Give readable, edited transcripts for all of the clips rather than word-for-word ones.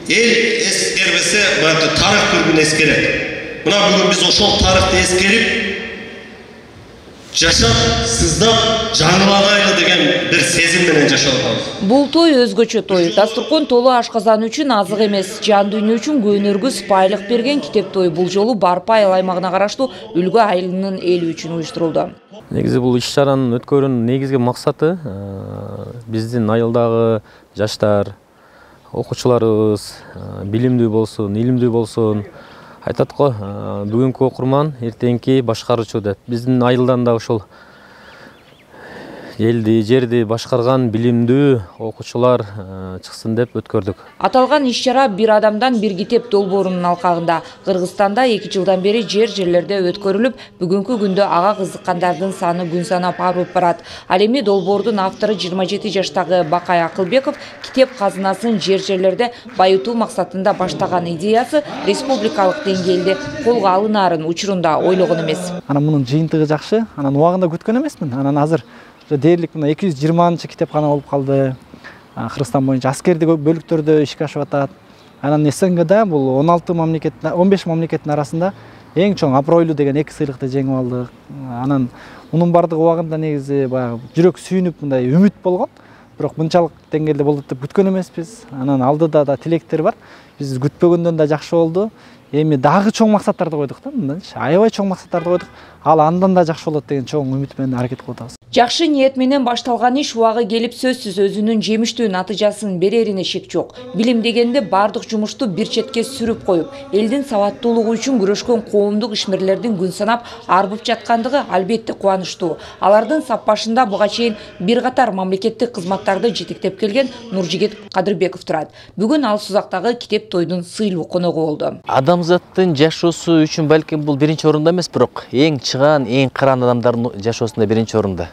эл эскербесе тарых көргүн эскерет. Мына бүгүн биз ошол тарыхты эскерип жашап, сыздап, жаңыланайлы деген бир сезим менен жашап атабыз. Бул той өзгөчө той. Дастуркон толу ашказан үчүн азык эмес, жан дүйнө үчүн көнөргү спайлык берген Китеп той бул жолу Барпа айыл аймагына караштуу Үлгү айылынын эли үчүн уюштурулду. Негизи бул иш-чаранын өткөрүүнүн негизги максаты биздин айылдагы жаштар, окуучуларыбыз билимдүү болсун, илимдүү болсун. Айтат го, бүгүнкү окурман, эртеңки башкаруучу деп. Биздин айылдан да ошол элди, жерди башкарган билимдүү окуучулар чыксын деп өткөрдүк. Аталган иш-чара бир адамдан бир китеп долбоорунун алкагында. Кыргызстанда 2 жылдан бери жерлерде өткөрүлүп, бүгүнкү күндө ага кызыккандардын саны күн санап арып барат. Ал эми долбоордун автору 27 жаштагы Бакай Акылбеков китеп казынасын жерлерде байытуу максатында баштаган идеясы республикалык деңгээлде колго алынаарын учурунда ойлогон эмес. Анан мунун жыйынтыгы жакшы, анан убагында күткөн эмесмин. Анан азыр дээрлик мына 220 китепкана болуп калды. Кыргызстан боюнча аскердик бөлүктөрдө ишке ашып атат. Анан СНГда бул 15 мамлекеттин арасында эң чоң абройлуу деген 2 сыйлыкты жеңип алдык. Анан мунун бардыгы убагында негизи баягы жүрөк сүйүнүп мындай үмүт болгон. Бирок мынчалык деңгээлде болот деп күткөн эмеспиз. Анан алдыда да тилектер бар. Биз күтпөгөндөн да жакшы болду. Эми дагы чоң максаттарды койдук да, мындайчы. Аябай чоң максаттарды койдук. Ал андан да жакшы болот деген чоң үмүт менен аракет кылып атабыз. Жакшы ниет менен башталган иш убагы келип сөзсүз өзүнүн жемиштүү натыйжасын берерине шек жок. Билим дегенде бардык жумушту бир четке сүрүп коюп, элдин сабаттуулугу үчүн күрөшкөн коомдук ишмерлердин күн санап арбып жаткандыгы албетте кубанычтуу. Алардын сап башында буга чейин бир катар мамлекеттик кызматтарды жетектеп келген Нуржигит Кадырбеков турат. Бүгүн ал Сузактагы Китеп тойдун сыйлуу коногу болду. Адамзаттын жашоосу үчүн балким бул биринчи орунда эмес, бирок эң чыгаан, эң кыраан адамдардын жашоосунда биринчи орунда.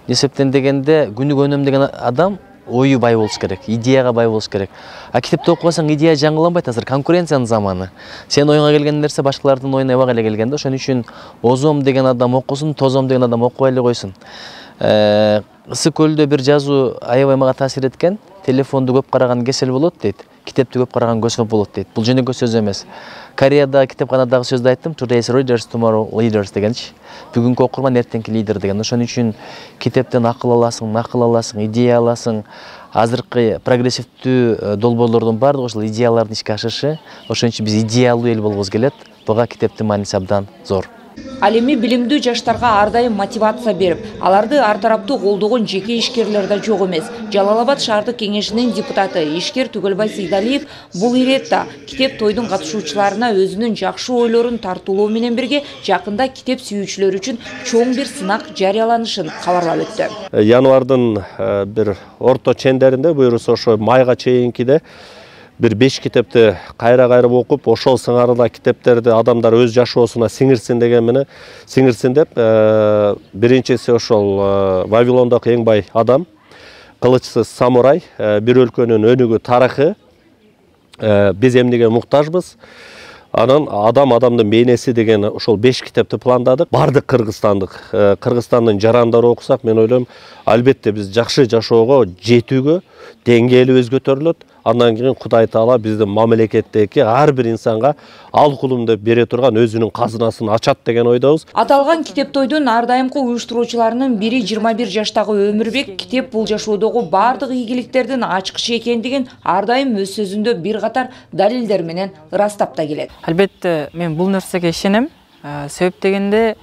Эсептен дегенде күнүгө өнөмдөгөн адам ою бай болуш керек, идеяга бай болуш керек. А китепти окубасаң идея жаңыланбайт, азыр конкуренциянын заманы. Сен оюңа келген нерсе башкалардын оюна эбак эле келген да, ошон үчүн озом деген адам окусун, тозом деген адам окубай эле койсун. Ысык көлдө бир жазуу аябай мага таасир эткен. Телефонду көп караган кесел болот дейт. Китепти көп караган көсөп болот дейт. Бул жөнөкөй сөз эмес. Кореяда китепканадагы сөздү айттым. Today's readers, tomorrow leaders дегенчи. Бүгүнкү окурман эртеңки лидер деген. Ошон үчүн китептен акыл аласың, идея аласың. Азыркы прогрессивдүү долбоорлордун баардыгы ошол идеялардын ишке ашышы. Ошон үчүн биз идеялуу эл болгубуз келет. Буга китептин мааниси абдан зор. Ал эми билимдүү жаштарга ар дайым мотивация берип, аларды ар тараптуу колдогон жеке ишкерлер да жок эмес. Жалал Абад шаардык кеңешинин депутаты ишкер Түгөлбай Сейдалиев бул иретта китеп тойдун катышуучуларына өзүнүн жакшы ойлорун тартуулоо менен бирге жакында китеп сүйүүчүлөр үчүн чоң бир сынак жарыяланышын кабарлап өттү. Январдын бир орто чендеринде буюрса ошо майга чейинкиде бир 5 китепти кайра-кайра окуп, ошол сыңарына китептерди адамдар өз жашоосуна сиңирсин деген менен сиңирсин деп, биринчиси ошол Вавилондогу эң бай адам, кылычсыз самурай, бир өлкөнүн өнүгүү тарыхы, биз эмнеге муктажбыз. Анан адамдын мeenеси деген ошол 5 китепти пландадык. Бардык Кыргызстандын жарандары окусак, мен ойлойм, албетте биз жакшы жашоого жетүүгө деңгээлибиз көтөрүлөт. Андан кийин Кудай Таала биздин мамлекеттеги ар бир инсанга ал кулум деп бере турган өзүнүн казынасын ачат деген ойдобуз. Аталган китеп тойдун ар дайымкы уюштуруучуларынын бири 21 жаштагы Өмүрбек китеп бул жашоодогу бардык ийгиликтердин ачкычы экендигин ар дайым өз сөзүндө бир катар далилдер менен ырастап да келет. Албетте мен бул нерсеге ишенем. Себеп дегенде,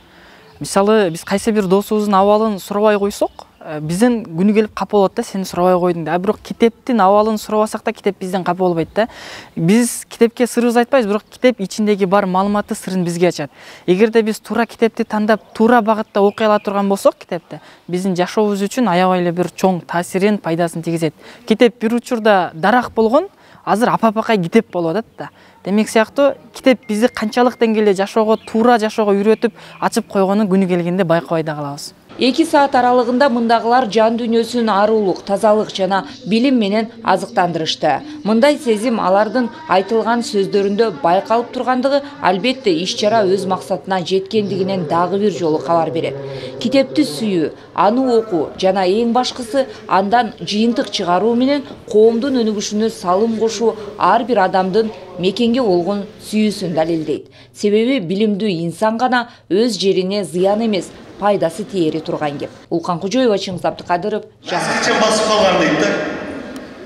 мисалы биз кайсы бир досубуздун абалын сурабай койсок, бизден күнү келип капа болот да, сени сурабай койдуң да. Бирок китептин абалын сурабасак да китеп бизден капа болбойт да. Биз китепке сырыбызды айтпайбыз, бирок китеп ичиндеги бар маалыматты сырын бизге ачат. Эгерде биз туура китепти тандап, туура багытта окуй ала турган болсок китепти, биздин жашообуз үчүн аябай эле бир чоң таасирин, пайдасын тийгизет. Китеп бир учурда дарак болгон, азыр апа-апакай китеп болуп атат да. Демек сыяктуу китеп бизди канчалык деңгээлде жашоого, туура жашоого үйрөтүп, ачып койгонун күнү келгенде байкабай да калабыз. 2 саат аралыгында мындагылар жан дүйнөсүн арулук, тазалык жана билим менен азыктандырышты. Мындай сезим алардын айтылган сөздөрүндө байкалып тургандыгы албетте иш-чара өз максатына жеткендигинен дагы бир жолу кабар берет. Китепти сүйүү, аны окуу жана эң башкысы андан жыйынтык чыгаруу менен коомдун өнүгүшүнө салым кошуу ар бир адамдын мекенге болгон сүйүүсүн далилдейт. Себеби билимдүү инсан гана өз жерине зыян эмес, пайдасы тиери турган кеп. Улкан Кожоева, Чыңгыз Абдыкадыров, Басып калган дейт да.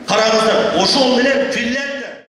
Караңыздар, ошол менен